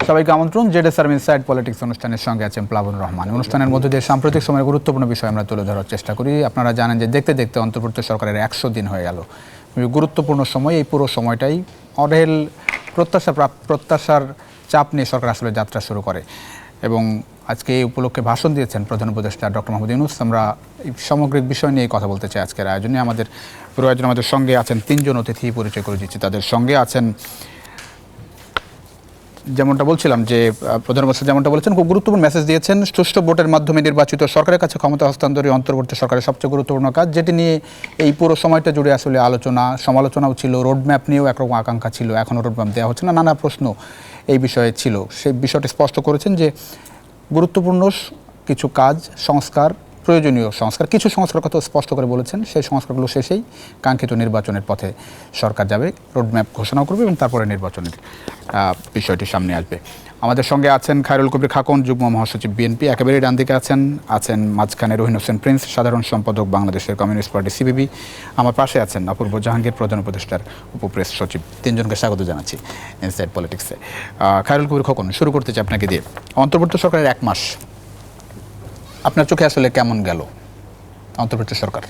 সবাইকে আমন্ত্রণ। জেডএসআর inside politics অনুষ্ঠানের সঙ্গে আছেন প্লাবন রহমান। অনুষ্ঠানের মধ্যে দিয়ে সাম্প্রতিক সময়ের গুরুত্বপূর্ণ বিষয় আমরা তুলে ধরার চেষ্টা করি। আপনারা জানেন যে দেখতে দেখতে অন্তর্বর্তী সরকারের 100 দিন হয়ে গেল। গুরুত্বপূর্ণ সময়, এই পুরো সময়টাই অঢেল প্রত্যাশার চাপ নিয়ে সরকার আসলে যাত্রা শুরু করে এবং আজকে এই উপলক্ষে ভাষণ দিয়েছেন প্রধান উপদেষ্টা ডক্টর মোহাম্মদ ইউনূস। আমরা এই সামগ্রিক বিষয় নিয়ে কথা বলতে চাই আজকের আয়োজনে। আমাদের সঙ্গে আছেন তিনজন অতিথি, পরিচয় করে দিচ্ছি তাদের। সঙ্গে আছেন, যেমনটা বলছিলাম যে প্রধান উপদেষ্টা যেমনটা বলেছেন, খুব গুরুত্বপূর্ণ মেসেজ দিয়েছেন। সুষ্ঠু ভোটের মাধ্যমে নির্বাচিত সরকারের কাছে ক্ষমতা হস্তান্তরই অন্তর্বর্তী সরকারের সবচেয়ে গুরুত্বপূর্ণ কাজ, যেটি নিয়ে এই পুরো সময়টা জুড়ে আসলে সমালোচনাও ছিল, রোডম্যাপ নিয়েও একরকম আকাঙ্ক্ষা ছিল, এখনও রোডম্যাপ দেওয়া হচ্ছে না, নানা প্রশ্ন এই বিষয়ে ছিল। সেই বিষয়টি স্পষ্ট করেছেন যে গুরুত্বপূর্ণ কিছু কাজ, প্রয়োজনীয় সংস্কার, কিছু সংস্কার কথা স্পষ্ট করে বলেছেন। সেই সংস্কারগুলো শেষেই কাঙ্ক্ষিত নির্বাচনের পথে সরকার যাবে, রোডম্যাপ ঘোষণা করবে এবং তারপরে নির্বাচনের বিষয়টি সামনে আসবে। আমাদের সঙ্গে আছেন খায়রুল কবির খাকন, যুগ্ম মহাসচিব বিএনপি, একেবারেই ডান দিকে আছেন মাঝখানে রহিন হোসেন প্রিন্স, সাধারণ সম্পাদক বাংলাদেশের কমিউনিস্ট পার্টি সিপিবি। আমার পাশে আছেন অপূর্ব জাহাঙ্গীর, প্রধান উপদেষ্টার উপপ্রেস সচিব। তিনজনকে স্বাগত জানাচ্ছি ইনসাইড পলিটিক্সে। খায়রুল কবির খোকন, শুরু করতে চাই আপনাকে দিয়ে। অন্তর্বর্তী সরকারের 1 মাস আপনার চোখে আসলে কেমন গেল অন্তর্বর্তী সরকার?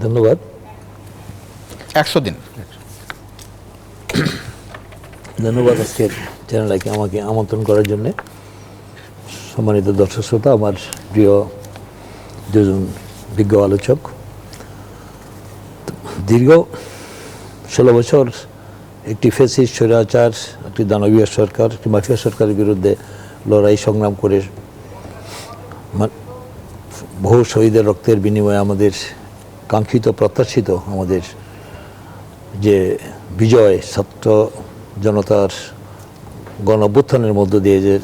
ধন্যবাদ। 100 দিন। ধন্যবাদ আজকের চ্যানেলকে আমাকে আমন্ত্রণ করার জন্য। সম্মানিত দর্শক শ্রোতা, আমার প্রিয় দুজন বিজ্ঞ আলোচক, দীর্ঘ 16 বছর একটি ফ্যাসিস্ট স্বৈরাচার, একটি দানবীয় সরকার, একটি মাফিয়া সরকারের বিরুদ্ধে লড়াই সংগ্রাম করে বহু শহীদের রক্তের বিনিময়ে আমাদের কাঙ্ক্ষিত প্রত্যাশিত আমাদের যে বিজয়, ছাত্র জনতার গণ অভ্যুত্থানের মধ্য দিয়ে যে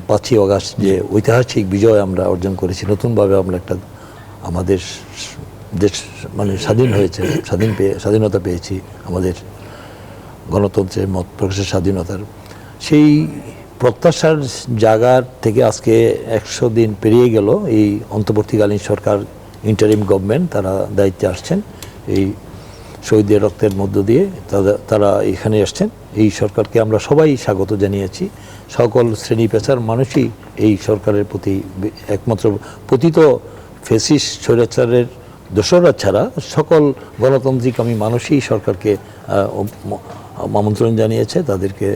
5ই আগস্ট যে ঐতিহাসিক বিজয় আমরা অর্জন করেছি, নতুনভাবে আমরা একটা আমাদের দেশ স্বাধীন হয়েছে, স্বাধীনতা পেয়েছি, আমাদের গণতন্ত্রের মত প্রকাশের স্বাধীনতার, সেই প্রত্যাশার জায়গার থেকে আজকে 100 দিন পেরিয়ে গেল। এই অন্তর্বর্তীকালীন সরকার, ইন্টারিম গভর্নমেন্ট, তারা দায়িত্বে আসছেন। এই শহীদের রক্তের মধ্য দিয়ে তারা এখানে আসছেন। এই সরকারকে আমরা সবাই স্বাগত জানিয়েছি। সকল শ্রেণী পেশার মানুষই এই সরকারের প্রতি, একমাত্র পতিত ফ্যাসিস্ট স্বৈরাচারের দোসররা ছাড়া সকল গণতান্ত্রিকামী মানুষই সরকারকে আমন্ত্রণ জানিয়েছে, তাদেরকে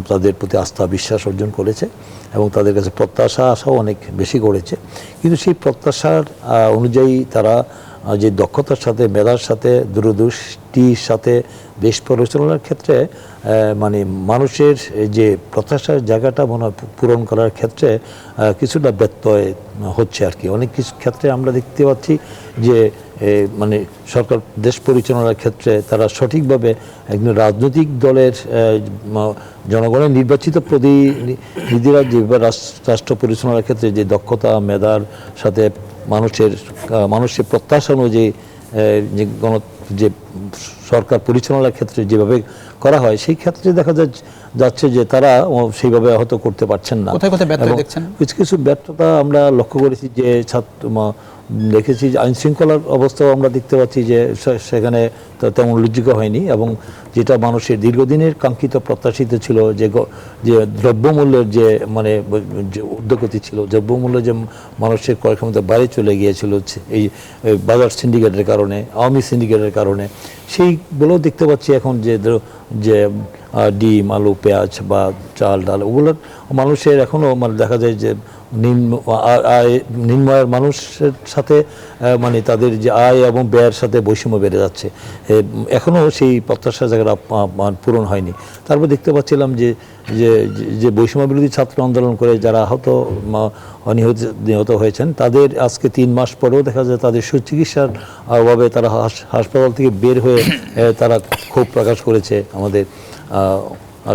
তাদের প্রতি আস্থা বিশ্বাস অর্জন করেছে এবং তাদের কাছে প্রত্যাশা আশাও অনেক বেশি করেছে। কিন্তু সেই প্রত্যাশার অনুযায়ী তারা যে দক্ষতার সাথে, মেধার সাথে, দূরদৃষ্টির সাথে দেশ পরিচালনার ক্ষেত্রে মানুষের যে প্রত্যাশার জায়গাটা পূরণ করার ক্ষেত্রে কিছুটা ব্যত্যয় হচ্ছে আর কি। অনেক কিছু ক্ষেত্রে আমরা দেখতে পাচ্ছি যে সরকার দেশ পরিচালনার ক্ষেত্রে তারা সঠিকভাবে একজন রাজনৈতিক দলের জনগণের নির্বাচিত প্রতিনিধিরা যে রাষ্ট্র পরিচালনার ক্ষেত্রে যে দক্ষতা, মেধার সাথে মানুষের প্রত্যাশা অনুযায়ী যে সরকার পরিচালনার ক্ষেত্রে যেভাবে করা হয়, সেই ক্ষেত্রে দেখা যাচ্ছে যে তারা সেইভাবে হয়তো করতে পারছেন না। কিছু কিছু ব্যর্থতা আমরা লক্ষ্য করেছি, যে দেখেছি যে আইন শৃঙ্খলার অবস্থাও আমরা দেখতে পাচ্ছি যে সেখানে তেমন উল্লেখযোগ্য হয়নি, এবং যেটা মানুষের দীর্ঘদিনের কাঙ্ক্ষিত প্রত্যাশিত ছিল, যে দ্রব্যমূল্যের যে যে ঊর্ধ্বগতি ছিল, দ্রব্যমূল্য যে মানুষের ক্রয় ক্ষমতা বাইরে চলে গিয়েছিল এই বাজার সিন্ডিকেটের কারণে, আওয়ামী সিন্ডিকেটের কারণে, সেইগুলোও দেখতে পাচ্ছি এখন যে ডিম, আলু, পেঁয়াজ বা চাল, ডাল, ওগুলোর মানুষের এখনও দেখা যায় যে নিম্ন আয়ের মানুষের সাথে তাদের যে আয় এবং ব্যয়ের সাথে বৈষম্য বেড়ে যাচ্ছে। এখনও সেই প্রত্যাশার জায়গাটা পূরণ হয়নি। তারপর দেখতে পাচ্ছিলাম যে বৈষম্য বিরোধী ছাত্র আন্দোলন করে যারা নিহত হয়েছেন, তাদের আজকে 3 মাস পরেও দেখা যায় তাদের সুচিকিৎসার অভাবে তারা হাসপাতাল থেকে বের হয়ে তারা ক্ষোভ প্রকাশ করেছে। আমাদের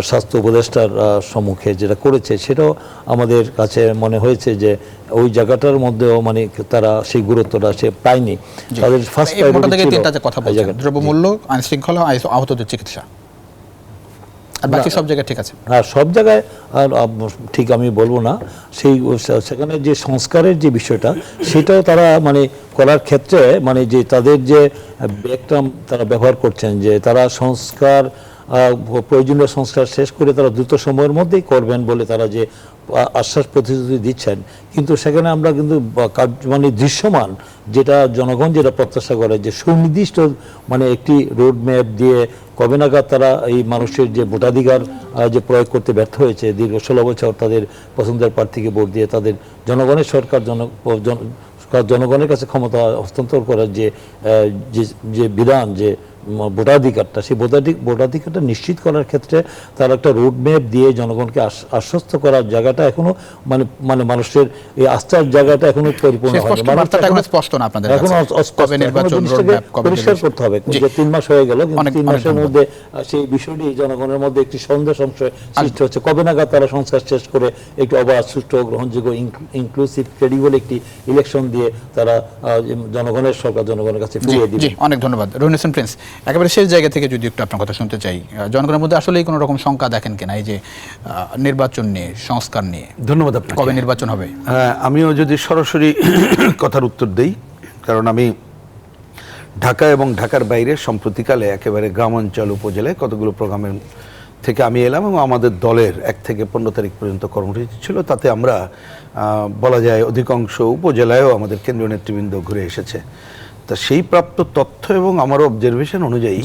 স্বাস্থ্য উপদেষ্টার সম্মুখে যেটা করেছে, সেটাও আমাদের কাছে মনে হয়েছে যে ওই জায়গাটার মধ্যেও তারা সেই গুরুত্বটা সে পায়নি। তাদের ফার্স্ট দ্রব্যমূল্য, আইন শৃঙ্খলা, আহতদের চিকিৎসা, বাকি সব জায়গায় ঠিক আছে। হ্যাঁ, সব জায়গায় ঠিক আমি বলবো না। সেখানে যে সংস্কারের যে বিষয়টা, সেটাও তারা করার ক্ষেত্রে যে তাদের যে ব্যাগটা তারা ব্যবহার করছেন, যে তারা সংস্কার প্রয়োজনীয় সংস্কার শেষ করে তারা দ্রুত সময়ের মধ্যেই করবেন বলে তারা যে আশ্বাস প্রতিশ্রুতি দিচ্ছেন, কিন্তু সেখানে আমরা কিন্তু মানে দৃশ্যমান যেটা জনগণ যেটা প্রত্যাশা করে যে সুনির্দিষ্ট মানে একটি রোড ম্যাপ দিয়ে কবে নাগাদ তারা এই মানুষের যে ভোটাধিকার যে প্রয়োগ করতে ব্যর্থ হয়েছে দীর্ঘ 16 বছর তাদের পছন্দের প্রার্থীকে ভোট দিয়ে তাদের জনগণের সরকার জনগণের কাছে ক্ষমতা হস্তান্তর করার যে বিধান যে ভোটাধিকারটা সেই ভোটাধিকারটা নিশ্চিত করার ক্ষেত্রে তার একটা রোড ম্যাপ দিয়ে জনগণকে আশ্বস্ত করার জায়গাটা এখনো মানে মানুষের এই আস্থার জায়গাটা এখনো পরিপূর্ণ হয়নি। স্পষ্ট না আপনাদের এখন পরিষ্কার করতে হবে যে 3 মাস হয়ে গেল, কিন্তু 3 মাসের মধ্যে সেই বিষয়টি জনগণের মধ্যে একটি সন্দেহ সংশয় সৃষ্টি হচ্ছে কবে নাগাদ তারা সংস্কার শেষ করে একটি অবাধ সুষ্ঠু গ্রহণযোগ্য ইনক্লুসিভ ক্রেডিবল একটি ইলেকশন দিয়ে তারা জনগণের সরকার জনগণের কাছে ফিরিয়ে দিবে। অনেক ধন্যবাদ রহিন হোসেন প্রিন্স। একেবারে শেষ জায়গা থেকে যদি একটু আপনার কথা শুনতে চাই, জনগণের মধ্যে আসলেই কোনো রকম শঙ্কা দেখেন কিনা এই যে নির্বাচন নিয়ে, সংস্কার নিয়ে? ধন্যবাদ আপনাকে। কবে নির্বাচন হবে? আমিও যদি সরাসরি কথার উত্তর দেই, কারণ আমি ঢাকা এবং ঢাকার বাইরে সম্প্রতিকালে একেবারে গ্রামাঞ্চল উপজেলায় কতগুলো প্রোগ্রামের থেকে আমি এলাম এবং আমাদের দলের 1 থেকে 15 তারিখ পর্যন্ত কর্মসূচি ছিল, তাতে আমরা বলা যায় অধিকাংশ উপজেলায়ও আমাদের কেন্দ্রীয় নেতৃবৃন্দ ঘুরে এসেছে। তা সেই প্রাপ্ত তথ্য এবং আমার অবজারভেশন অনুযায়ী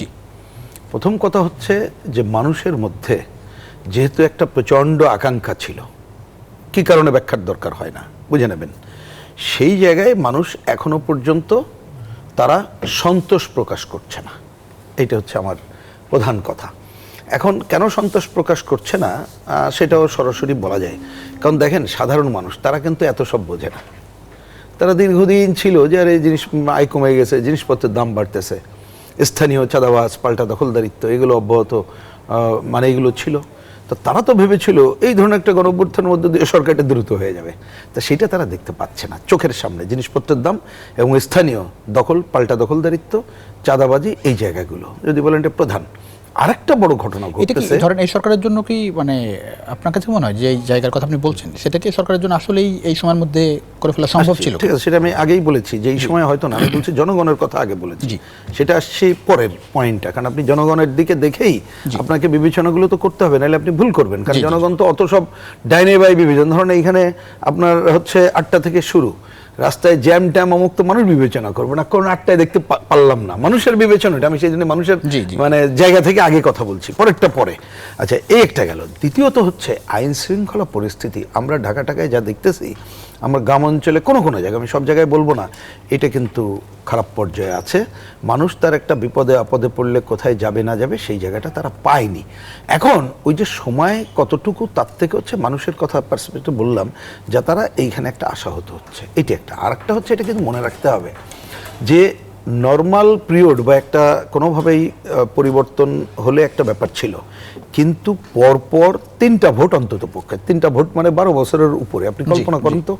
প্রথম কথা হচ্ছে যে মানুষের মধ্যে যেহেতু একটা প্রচণ্ড আকাঙ্ক্ষা ছিল, কি কারণে ব্যাখ্যার দরকার হয় না, বুঝে নেবেন, সেই জায়গায় মানুষ এখনো পর্যন্ত তারা সন্তোষ প্রকাশ করছে না। এটা হচ্ছে আমার প্রধান কথা। এখন কেন সন্তোষ প্রকাশ করছে না সেটাও সরাসরি বলা যায়, কারণ দেখেন সাধারণ মানুষ তারা কিন্তু এত সব বোঝে না। তারা দীর্ঘদিন ছিল যে আর এই জিনিস আয় কমে গেছে, জিনিসপত্রের দাম বাড়তেছে, স্থানীয় চাঁদাবাজ, পাল্টা দখলদারিত্ব এগুলো অব্যাহত মানে এগুলো ছিল। তো তারা তো ভেবেছিল এই ধরনের একটা গণঅভ্যুত্থানের মধ্যে দিয়ে সরকারটা দ্রুত হয়ে যাবে, তা সেটা তারা দেখতে পাচ্ছে না চোখের সামনে। জিনিসপত্রের দাম এবং স্থানীয় দখল, পাল্টা দখলদারিত্ব, চাঁদাবাজি, এই জায়গাগুলো যদি বলেন এটা প্রধান। আরেকটা বড় ঘটনা ঘটতেছে, ধরেন এই সরকারের জন্য কি মানে আপনার কাছে মনে হয় যে এই জায়গার কথা আপনি বলছেন সেটা কি সরকারের জন্য আসলেই এই সময়ের মধ্যে করে ফেলা সম্ভব ছিল? ঠিক আছে, সেটা আমি আগেই বলেছি যে এই সময় হয়তো না, আমি বলছি জনগণের কথা আগে বলেছি, সেটা আসছে পরের পয়েন্টটা। কারণ আপনি জনগণের দিকে দেখেই আপনাকে বিবেচনাগুলো তো করতে হবে, নাহলে আপনি ভুল করবেন। কারণ জনগণ তো অত সব ডাইনে বাই বিবেচনা, ধরেন এইখানে আপনার হচ্ছে 8টা থেকে শুরু, রাস্তায় জ্যাম ট্যাম অমুক তো মানুষ বিবেচনা করবে না, কারণ 8টায় দেখতে পারলাম না, মানুষের বিবেচনাটা। আমি সেই জন্য মানুষের মানে জায়গা থেকে আগে কথা বলছি, পরেরটা পরে। আচ্ছা, এই একটা গেল। দ্বিতীয়ত হচ্ছে আইন শৃঙ্খলা পরিস্থিতি। আমরা ঢাকায় যা দেখতেছি, আমরা গ্রাম অঞ্চলে কোনো জায়গায়, আমি সব জায়গায় বলবো না, এটা কিন্তু খারাপ পর্যায়ে আছে। মানুষ তার একটা বিপদে আপদে পড়লে কোথায় যাবে না যাবে সেই জায়গাটা তারা পায়নি। এখন ওই যে সময় কতটুকু, তার থেকে হচ্ছে মানুষের কথা পার্সপেক্টিভ বললাম, যা তারা এইখানে একটা আশাহত হচ্ছে, এটি একটা। আর একটা হচ্ছে, এটা কিন্তু মনে রাখতে হবে যে নর্মাল পিরিয়ড বা একটা কোনোভাবেই পরিবর্তন হলে একটা ব্যাপার ছিল, কিন্তু পরপর 3টা ভোট, অন্তত পক্ষে 3টা ভোট মানে 12 বছরের উপরে। আপনি কল্পনা করেন তো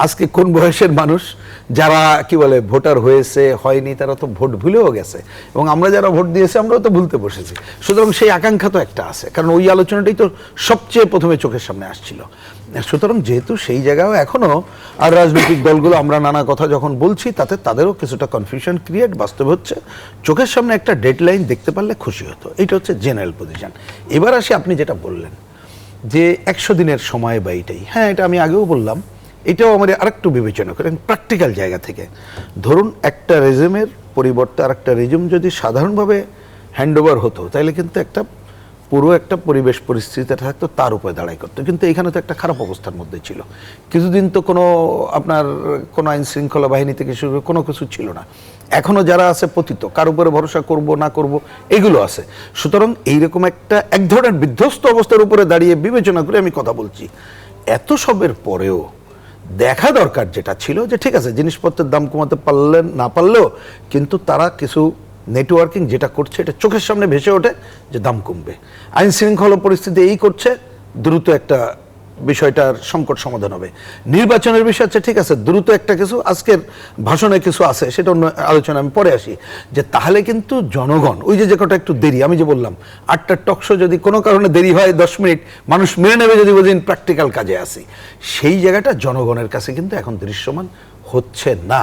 আজকে কোন বয়সের মানুষ যারা কি বলে ভোটার হয়েছে হয়নি, তারা তো ভোট ভুলেও গেছে, এবং আমরা যারা ভোট দিয়েছি আমরাও তো ভুলতে বসেছি। সুতরাং সেই আকাঙ্ক্ষা তো একটা আছে, কারণ ওই আলোচনাটাই তো সবচেয়ে প্রথমে চোখের সামনে আসছিল। সুতরাং যেহেতু সেই জায়গাও এখনো, আর রাজনৈতিক দলগুলো আমরা নানা কথা যখন বলছি, তাতে তাদেরও কিছুটা কনফিউশন ক্রিয়েট বাস্তবে হচ্ছে। চোখের সামনে একটা ডেডলাইন দেখতে পারলে খুশি হতো, এটা হচ্ছে জেনারেল পজিশন। এবার আসি আপনি যেটা বললেন যে 100 দিনের সময় বা এইটাই, হ্যাঁ এটা আমি আগেও বললাম, এটাও আমাদের আরেকটু বিবেচনা করেন প্র্যাকটিক্যাল জায়গা থেকে। ধরুন একটা রেজিমের পরিবর্তে আরেকটা রেজিম যদি সাধারণভাবে হ্যান্ডওভার হতো, তাহলে কিন্তু একটা পুরো একটা পরিবেশ পরিস্থিতিতে থাকতো, তার উপরে দাঁড়াই করতো। কিন্তু এখানে তো একটা খারাপ অবস্থার মধ্যে ছিল, কিছুদিন তো কোনো আপনার কোনো আইন শৃঙ্খলা বাহিনী থেকে শুরু করে কোনো কিছু ছিল না। এখনো যারা আছে পতিত, কার উপরে ভরসা করব না করব এগুলো আছে। সুতরাং এইরকম এক ধরনের বিধ্বস্ত অবস্থার উপরে দাঁড়িয়ে বিবেচনা করে আমি কথা বলছি। এত সবের পরেও দেখা দরকার যেটা ছিল যে ঠিক আছে, জিনিসপত্রের দাম কমাতে পারলেন না পারলেও কিন্তু তারা কিছু নেটওয়ার্কিং যেটা করছে, এটা চোখের সামনে ভেসে ওঠে যে দাম কমবে। আইন শৃঙ্খলা পরিস্থিতি এই করছে, দ্রুত একটা বিষয়টার সংকট সমাধান হবে। নির্বাচনের বিষয় হচ্ছে ঠিক আছে, দ্রুত একটা কিছু, আজকের ভাষণে কিছু আছে, সেটা অন্য আলোচনা আমি পরে আসি, যে তাহলে কিন্তু জনগণ ওই যে কটা একটু দেরি, আমি যে বললাম 8টার টকশো যদি কোনো কারণে দেরি হয় 10 মিনিট, মানুষ মেনে নেবে যদি বোঝেন প্র্যাকটিক্যাল কাজে আসি, সেই জায়গাটা জনগণের কাছে কিন্তু এখন দৃশ্যমান হচ্ছে না।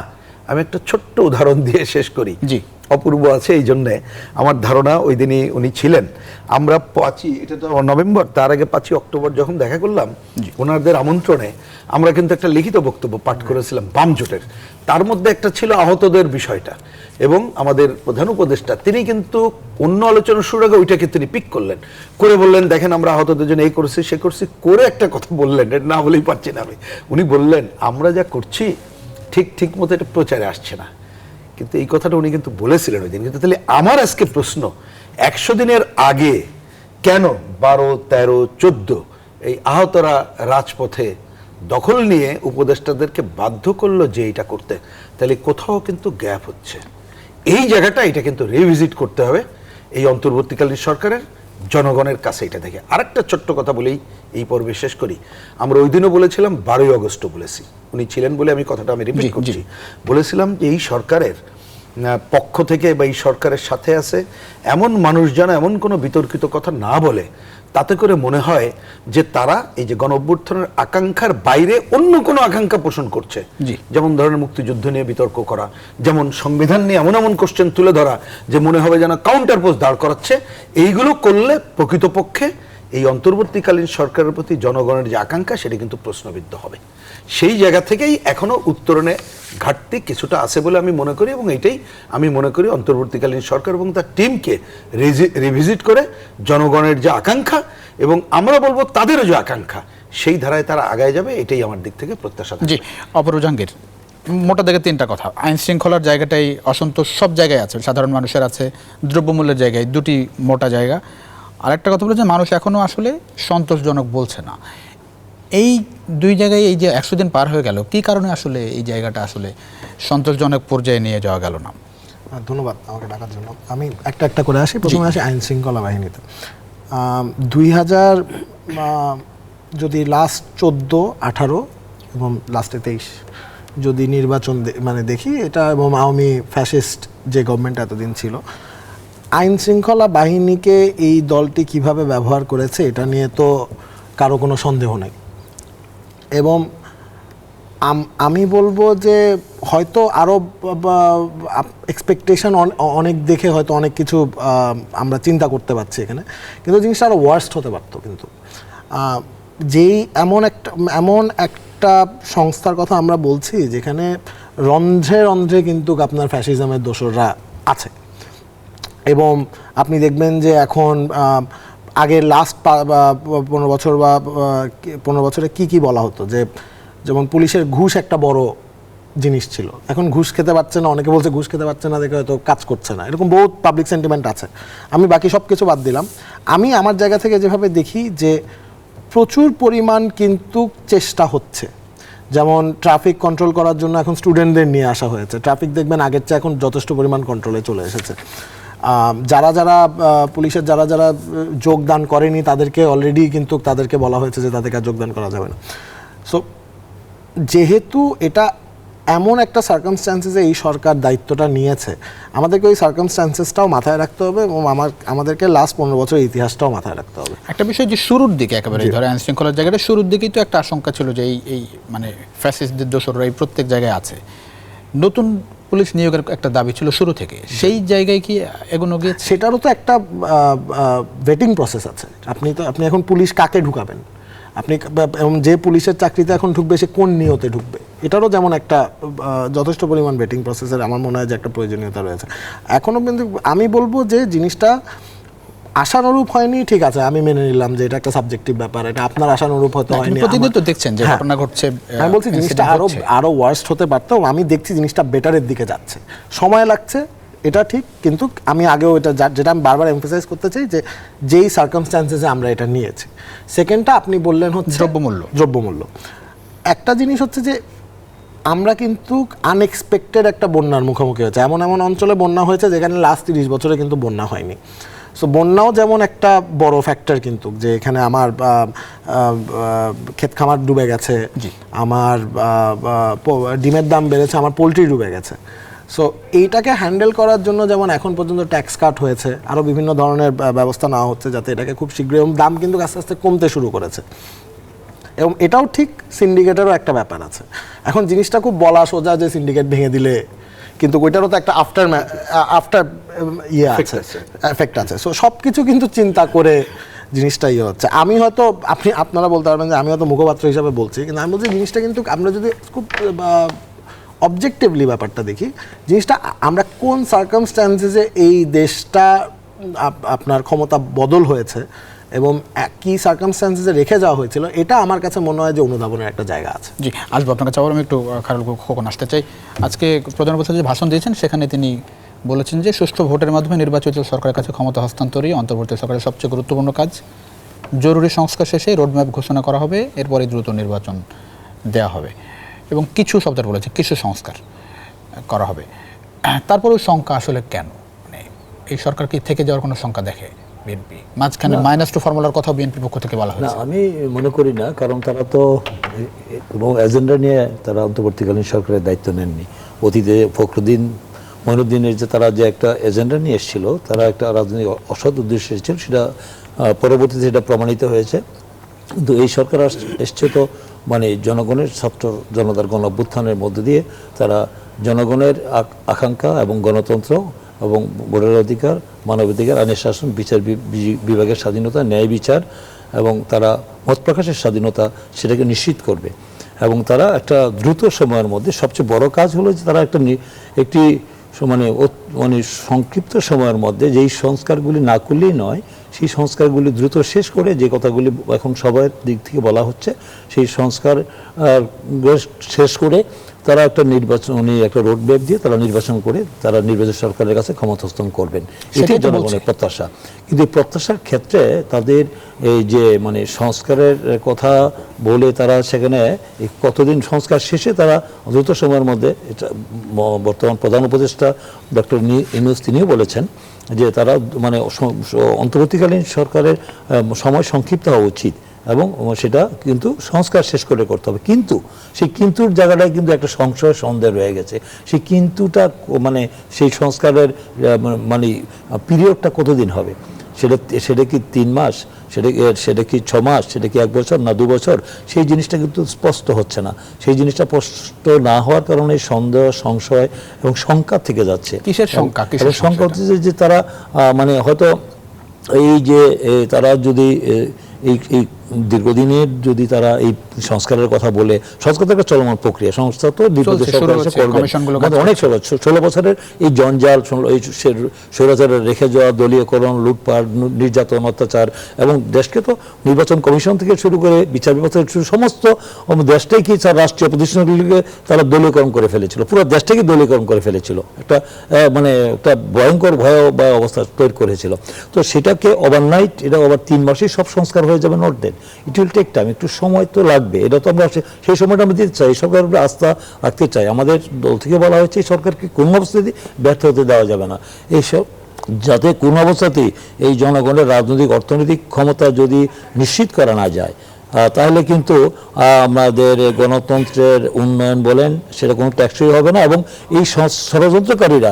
আমি একটা ছোট্ট উদাহরণ দিয়ে শেষ করি। অপূর্ব আছে, এই জন্যে আমার ধারণা ওই দিনই উনি ছিলেন। আমরা 5ই, এটা তো নভেম্বর, তার আগে 5ই অক্টোবর যখন দেখা করলাম ওনাদের আমন্ত্রণে, আমরা কিন্তু একটা লিখিত বক্তব্য পাঠ করেছিলাম বাম জোটের। তার মধ্যে একটা ছিল আহতদের বিষয়টা, এবং আমাদের প্রধান উপদেষ্টা তিনি কিন্তু অন্য আলোচনার শুরু আগে ওইটাকে তিনি পিক করলেন, করে বললেন দেখেন আমরা আহতদের জন্য এই করছি সে করছি, করে একটা কথা বললেন, এটা না বলেই পারছি না আমি। উনি বললেন আমরা যা করছি ঠিক মতো এটা প্রচারে আসছে না, কিন্তু এই কথাটা উনি কিন্তু বলেছিলেন ওই দিন। কিন্তু তাহলে আমার আজকে প্রশ্ন, 100 দিনের আগে কেন 12, 13, 14 এই আহতরা রাজপথে দখল নিয়ে উপদেষ্টাদেরকে বাধ্য করলো যে এটা করতে? তাহলে কোথাও কিন্তু গ্যাপ হচ্ছে। এই জায়গাটা এটা কিন্তু রিভিজিট করতে হবে এই অন্তর্বর্তীকালীন সরকারের, জনগণের কাছে এটা দেখে। আরেকটা ছোট্ট কথা বলেই এই পর্বে শেষ করি। আমরা ওই দিনও বলেছিলাম, 12ই অগস্টও বলেছি, উনি ছিলেন বলে আমি কথাটা আমি রিপিট করছি, বলেছিলাম যে এই সরকারের পক্ষ থেকে বা এই সরকারের সাথে আছে এমন মানুষ যেন এমন কোনো বিতর্কিত কথা না বলে, তাতে করে মনে হয় যে তারা এই যে গণ অভ্যুত্থানের আকাঙ্ক্ষার বাইরে অন্য কোনো আকাঙ্ক্ষা পোষণ করছে। যেমন ধরনের মুক্তিযুদ্ধ নিয়ে বিতর্ক করা, যেমন সংবিধান নিয়ে এমন এমন কোশ্চেন তুলে ধরা যে মনে হবে যেন কাউন্টার পোস্ট দাঁড় করাচ্ছে। এইগুলো করলে প্রকৃতপক্ষে এই অন্তর্বর্তীকালীন সরকারের প্রতি জনগণের যে আকাঙ্ক্ষা সেটা কিন্তু প্রশ্নবিদ্ধ হবে। সেই জায়গা থেকেই এখনো উত্তরণে ঘাটতি কিছুটা আছে বলে আমি মনে করি, এবং এইটাই আমি মনে করি অন্তর্বর্তীকালীন সরকার এবং তার টিমকে রিভিজিট করে জনগণের যে আকাঙ্ক্ষা এবং আমরা বলবো তাদেরও যে আকাঙ্ক্ষা, সেই ধারায় তারা আগায় যাবে, এটাই আমার দিক থেকে প্রত্যাশা। জি, অপরূপ জাহাঙ্গীর, মোটা দাগে 3টা কথা। আইন শৃঙ্খলার জায়গাটাই অসন্তোষ সব জায়গায় আছে, সাধারণ মানুষের আছে, দ্রব্যমূল্যের জায়গায়, দুটি মোটা জায়গা। আরেকটা কথা বলে যে মানুষ এখনো আসলে সন্তোষজনক বলছে না। এই দুই জায়গায় এই যে 100 দিন পার হয়ে গেল, কি কারণে আসলে এই জায়গাটা আসলে সন্তোষজনক পর্যায়ে নিয়ে যাওয়া গেল না? ধন্যবাদ আমাকে ডাকার জন্য। আমি একটা করে আসি। প্রথমে আসি আইন শৃঙ্খলা বাহিনীতে। 2000 যদি লাস্ট 14, 18 এবং লাস্টে 23 যদি নির্বাচন মানে দেখি এটা, এবং আওয়ামী ফ্যাসিস্ট যে গভর্নমেন্ট এতদিন ছিল, আইন শৃঙ্খলা বাহিনীকে এই দলটি কিভাবে ব্যবহার করেছে এটা নিয়ে তো কারো কোনো সন্দেহ নেই। এবং আমি বলবো যে হয়তো আরও এক্সপেকটেশন অনেক দেখে হয়তো অনেক কিছু আমরা চিন্তা করতে পারছি এখানে, কিন্তু জিনিসটা আরও ওয়ার্স্ট হতে পারতো। কিন্তু যেই এমন একটা সংস্থার কথা আমরা বলছি যেখানে রন্ধ্রে রন্ধ্রে কিন্তু আপনার ফ্যাসিজমের দোসররা আছে, এবং আপনি দেখবেন যে এখন আগের লাস্ট 15 বছর বা 15 বছরে কি বলা হতো, যে যেমন পুলিশের ঘুষ একটা বড় জিনিস ছিল, এখন ঘুষ খেতে পারছে না, অনেকে বলছে ঘুষ খেতে পারছে না দেখে হয়তো কাজ করছে না, এরকম বহুত পাবলিক সেন্টিমেন্ট আছে। আমি বাকি সব কিছু বাদ দিলাম, আমি আমার জায়গা থেকে যেভাবে দেখি যে প্রচুর পরিমাণ কিন্তু চেষ্টা হচ্ছে। যেমন ট্রাফিক কন্ট্রোল করার জন্য এখন স্টুডেন্টদের নিয়ে আসা হয়েছে, ট্রাফিক দেখবেন আগের চেয়ে এখন যথেষ্ট পরিমাণ কন্ট্রোলে চলে এসেছে। যারা পুলিশের যারা যোগদান করেনি তাদেরকে অলরেডি কিন্তু তাদেরকে বলা হয়েছে যে তাদেরকে যোগদান করা যাবে না। সো যেহেতু এটা এমন একটা সার্কামস্ট্যান্সেসে এই সরকার দায়িত্বটা নিয়েছে, আমাদেরকে ওই সার্কামস্ট্যান্সেসটাও মাথায় রাখতে হবে, এবং আমাদেরকে লাস্ট 15 বছরের ইতিহাসটাও মাথায় রাখতে হবে। একটা বিষয় যে শুরুর দিকে একেবারে ধরে আইন শৃঙ্খলার জায়গাটা শুরুর দিকেই তো একটা আশঙ্কা ছিল যে এই মানে ফ্যাসিস্টদের দোসররা এই প্রত্যেক জায়গায় আছে। নতুন পুলিশ নিয়োগের একটা দাবি ছিল শুরু থেকে, সেই জায়গায় কি এগোনো গিয়েছে? সেটারও তো একটা ভেটিং প্রসেস আছে। আপনি এখন পুলিশ কাকে ঢুকাবেন, আপনি যে পুলিশের চাকরিতে এখন ঢুকবে সে কোন নিয়তে ঢুকবে, এটারও যেমন একটা যথেষ্ট পরিমাণ ভেটিং প্রসেসের আমার মনে হয় যে একটা প্রয়োজনীয়তা রয়েছে এখনও। কিন্তু আমি বলবো যে জিনিসটা আশানুরূপ হয়নি, ঠিক আছে, আমি মেনে নিলাম যে এটা একটা সাবজেক্টিভ ব্যাপার, এটা আপনার আশানুরূপ হয়তো হয়নি। প্রতিদিন তো দেখছেন যে ঘটনা ঘটছে, আমি বলছি জিনিসটা আরো ওয়ার্স্ট হতে পারতো। আমি দেখছি জিনিসটা বেটারের দিকে যাচ্ছে, সময় লাগছে, এটা ঠিক, কিন্তু আমি আগেও যেটা আমি বারবার এমফাসাইজ করতে চাই যে যেই সার্কামস্ট্যান্সেসে আমরা এটা নিয়েছি। সেকেন্ডটা আপনি বললেন হচ্ছে দ্রব্যমূল্য। একটা জিনিস হচ্ছে যে আমরা কিন্তু আনএক্সপেক্টেড একটা বন্যার মুখোমুখি হয়েছে। এমন অঞ্চলে বন্যা হয়েছে যেখানে লাস্ট 30 বছরে কিন্তু বন্যা হয়নি। সো বন্যাও যেমন একটা বড় ফ্যাক্টর, কিন্তু যে এখানে আমার ক্ষেত খামার ডুবে গেছে, আমার ডিমের দাম বেড়েছে, আমার পোলট্রি ডুবে গেছে। সো এইটাকে হ্যান্ডেল করার জন্য যেমন এখন পর্যন্ত ট্যাক্স কাট হয়েছে, আরও বিভিন্ন ধরনের ব্যবস্থা নেওয়া হচ্ছে যাতে এটাকে খুব শীঘ্রই, এবং দাম কিন্তু আস্তে আস্তে কমতে শুরু করেছে। এবং এটাও ঠিক সিন্ডিকেটেরও একটা ব্যাপার আছে। এখন জিনিসটা খুব বলা সোজা যে সিন্ডিকেট ভেঙে দিলে কিন্তু ওইটারও তো একটা আফটার ইয়ে আছে, এফেক্ট আছে। সো সব কিছু কিন্তু চিন্তা করে জিনিসটা ইয়ে হচ্ছে। আমি হয়তো আপনারা বলতে পারবেন যে আমি হয়তো মুখপাত্র হিসাবে বলছি, কিন্তু আমি বলছি জিনিসটা কিন্তু আমরা যদি খুব অবজেক্টিভলি ব্যাপারটা দেখি, জিনিসটা আমরা কোন সার্কামস্ট্যান্সেসে এই দেশটা আপনার ক্ষমতা বদল হয়েছে এবং কি সার্কামস্ট্যান্সেসে রেখে যাওয়া হয়েছিল, এটা আমার কাছে মনে হয় যে অনুধাবনের একটা জায়গা আছে। জি, আসবো আপনার কাছে আবার। আমি একটু খারুল খোকন আসতে চাই। আজকে প্রধান উপদেষ্টা যে ভাষণ দিয়েছেন সেখানে তিনি বলেছেন যে সুষ্ঠু ভোটের মাধ্যমে নির্বাচিত সরকারের কাছে ক্ষমতা হস্তান্তরই অন্তর্বর্তী সরকারের সবচেয়ে গুরুত্বপূর্ণ কাজ। জরুরি সংস্কার শেষে রোডম্যাপ ঘোষণা করা হবে, এরপরে দ্রুত নির্বাচন দেওয়া হবে এবং কিছু শব্দ বলেছে, কিছু সংস্কার করা হবে। তারপরেও শঙ্কা আসলে কেন? মানে এই সরকার কি থেকে যাওয়ার কোনো শঙ্কা দেখে বিএনপি? মাঝখানে -2 ফর্মুলার কথা বিএনপির পক্ষ থেকে বলা না, হয়েছে। আমি মনে করি না, কারণ তারা তো কোনো এজেন্ডা নিয়ে তারা অন্তর্বর্তীকালীন সরকারের দায়িত্ব নেননি। অতীতে ফখরুদ্দিন মঈনুদ্দিনের যে তারা যে একটা এজেন্ডা নিয়ে এসেছিল, তারা একটা রাজনৈতিক অসৎ উদ্দেশ্যে এসেছিল, সেটা পরবর্তীতে সেটা প্রমাণিত হয়েছে। কিন্তু এই সরকার এসছে তো মানে জনগণের, ছাত্র জনতার গণ অভ্যুত্থানের মধ্য দিয়ে তারা জনগণের আকাঙ্ক্ষা এবং গণতন্ত্র এবং ভোটের অধিকার, মানবাধিকার, আইনের শাসন, বিচার বিভাগের স্বাধীনতা, ন্যায় বিচার এবং তারা মত প্রকাশের স্বাধীনতা, সেটাকে নিশ্চিত করবে। এবং তারা একটা দ্রুত সময়ের মধ্যে, সবচেয়ে বড় কাজ হলো যে তারা একটি মানে সংক্ষিপ্ত সময়ের মধ্যে যেই সংস্কারগুলি না করলেই নয়, সেই সংস্কারগুলি দ্রুত শেষ করে, যে কথাগুলি এখন সবার দিক থেকে বলা হচ্ছে, সেই সংস্কার শেষ করে তারা একটা নির্বাচনী একটা রোডম্যাপ দিয়ে তারা নির্বাচন করে তারা নির্বাচিত সরকারের কাছে ক্ষমতা হস্তান্তর করবেন, এটাই জনগণের প্রত্যাশা। কিন্তু এই প্রত্যাশার ক্ষেত্রে তাদের এই যে মানে সংস্কারের কথা বলে তারা সেখানে কতদিন সংস্কার শেষে তারা দ্রুত সময়ের মধ্যে, এটা বর্তমান প্রধান উপদেষ্টা ডক্টর ইউনূস তিনিও বলেছেন যে তারা মানে অন্তর্বর্তীকালীন সরকারের সময় সংক্ষিপ্ত হওয়া উচিত এবং সেটা কিন্তু সংস্কার শেষ করে করতে হবে। কিন্তু সেই কিন্তুর জায়গাটায় কিন্তু একটা সংশয় সন্দেহ রয়ে গেছে। সেই কিন্তুটা মানে সেই সংস্কারের মানে পিরিয়ডটা কতদিন হবে, সেটা কি 3 মাস, সেটা কি 6 মাস, সেটা কি 1 বছর না 2 বছর, সেই জিনিসটা কিন্তু স্পষ্ট হচ্ছে না। সেই জিনিসটা স্পষ্ট না হওয়ার কারণে সন্দেহ, সংশয় এবং শঙ্কা থেকে যাচ্ছে। কিসের শঙ্কা? শঙ্কা হচ্ছে যে তারা মানে হয়তো এই যে তারা যদি এই দীর্ঘদিনের যদি তারা এই সংস্কারের কথা বলে, সংস্কার একটা চলমান প্রক্রিয়া, সংস্থা তো অনেক 16 বছরের এই জঞ্জাল, এই স্বৈরাচারের রেখে যাওয়া দলীয়করণ, লুটপাট, নির্যাতন, অত্যাচার এবং দেশকে তো নির্বাচন কমিশন থেকে শুরু করে বিচার ব্যবস্থা থেকে সমস্ত দেশটাই কি রাষ্ট্রীয় প্রতিষ্ঠানগুলিকে তারা দলীয়করণ করে ফেলেছিল, পুরো দেশটাকে দলীয়করণ করে ফেলেছিল, একটা মানে একটা ভয়ঙ্কর ভয়াবহ অবস্থা তৈরি করেছিল। তো সেটাকে ওভারনাইট, এটা ওভার 3 মাসেই সব সংস্কার হয়ে যাবে not then, it will take time, একটু সময় তো লাগবে। এটা তো আমরা সেই সময়টা আমরা দিতে চাই, সরকারের উপরে আস্থা রাখতে চাই। আমাদের দল থেকে বলা হয়েছে এই সরকারকে কোনো অবস্থাতেই ব্যর্থ হতে দেওয়া যাবে না, এইসব যাতে কোনো অবস্থাতেই এই জনগণের রাজনৈতিক অর্থনৈতিক ক্ষমতা যদি নিশ্চিত করা না যায়, তাহলে কিন্তু আমাদের গণতন্ত্রের উন্নয়ন বলেন সেটা কোনো ট্যাক্সই হবে না। এবং এই ষড়যন্ত্রকারীরা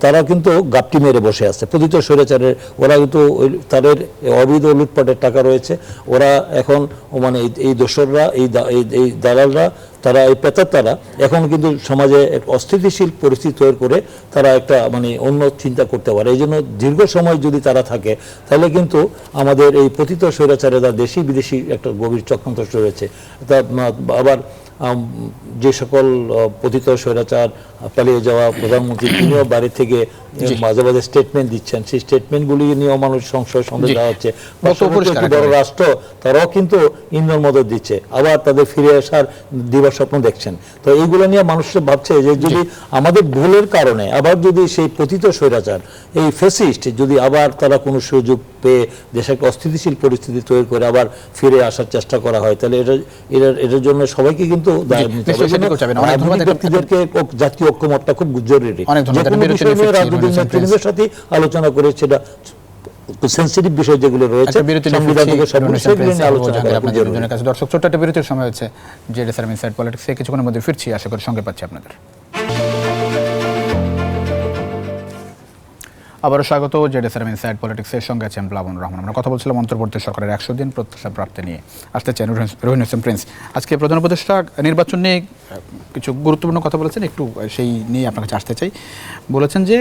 তারা কিন্তু গাপটি মেরে বসে আছে, প্রতিত স্বৈরাচারের। ওরা কিন্তু তাদের অবৈধ লুটপাটের টাকা রয়েছে, ওরা এখন মানে এই দোসররা, এই দালালরা, তারা এই পেতাত্তারা এখন কিন্তু সমাজে এক অস্থিতিশীল পরিস্থিতি তৈরি করে তারা একটা মানে অন্য চিন্তা করতে পারে। এই জন্য দীর্ঘ সময় যদি তারা থাকে তাহলে কিন্তু আমাদের এই পতিত স্বৈরাচারেরা দেশি বিদেশি একটা গভীর চক্রান্ত রয়েছে। তা আবার যে সকল পতিত স্বৈরাচার পালিয়ে যাওয়া প্রধানমন্ত্রী, তিনিও বাড়ি থেকে মাঝে মাঝে স্টেটমেন্ট দিচ্ছেন, সেই স্টেটমেন্টগুলি নিয়েও মানুষ সংশয় সন্দেহ দেওয়া হচ্ছে। বড় রাষ্ট্র তারাও কিন্তু ইন্ধন মদত দিচ্ছে, আবার তাদের ফিরে আসার দিবার স্বপ্ন দেখছেন। তো এইগুলো নিয়ে মানুষ ভাবছে যে যদি আমাদের ভুলের কারণে আবার যদি সেই পতিত স্বৈরাচার, এই ফ্যাসিস্ট যদি আবার তারা কোনো সুযোগ পেয়ে দেশে একটা অস্থিতিশীল পরিস্থিতি তৈরি করে আবার ফিরে আসার চেষ্টা করা হয়, তাহলে এটার জন্য সবাইকে কিন্তু ব্যক্তিদেরকে জাতীয় ঐক্যমতটা খুব জরুরি। রাজনৈতিক নেতৃত্বের সাথে আলোচনা করে সেটা সেনসিটিভ বিষয় যেগুলো রয়েছে দর্শক, ছোট্ট একটা বিরতির সময় হচ্ছে। জেডএসআর ইনসাইড পলিটিক্সে কিছুক্ষণের মধ্যে ফিরছি, আশা করি সঙ্গে পাচ্ছি আপনাদের। আবারও স্বাগত জেডএসআরএম ইনসাইড পলিটিক্সের সঙ্গে আছেন প্লাবন রহমান। আমরা কথা বলছিলাম অন্তর্বর্তী সরকারের 100 দিন প্রত্যাশা প্রাপ্তি নিয়ে। আসতে চান রহিন হোসেন প্রিন্স, আজকে প্রধান উপদেষ্টা নির্বাচন নিয়ে কিছু গুরুত্বপূর্ণ কথা বলেছেন, একটু সেই নিয়ে আপনার কাছে আসতে চাই। বলেছেন যে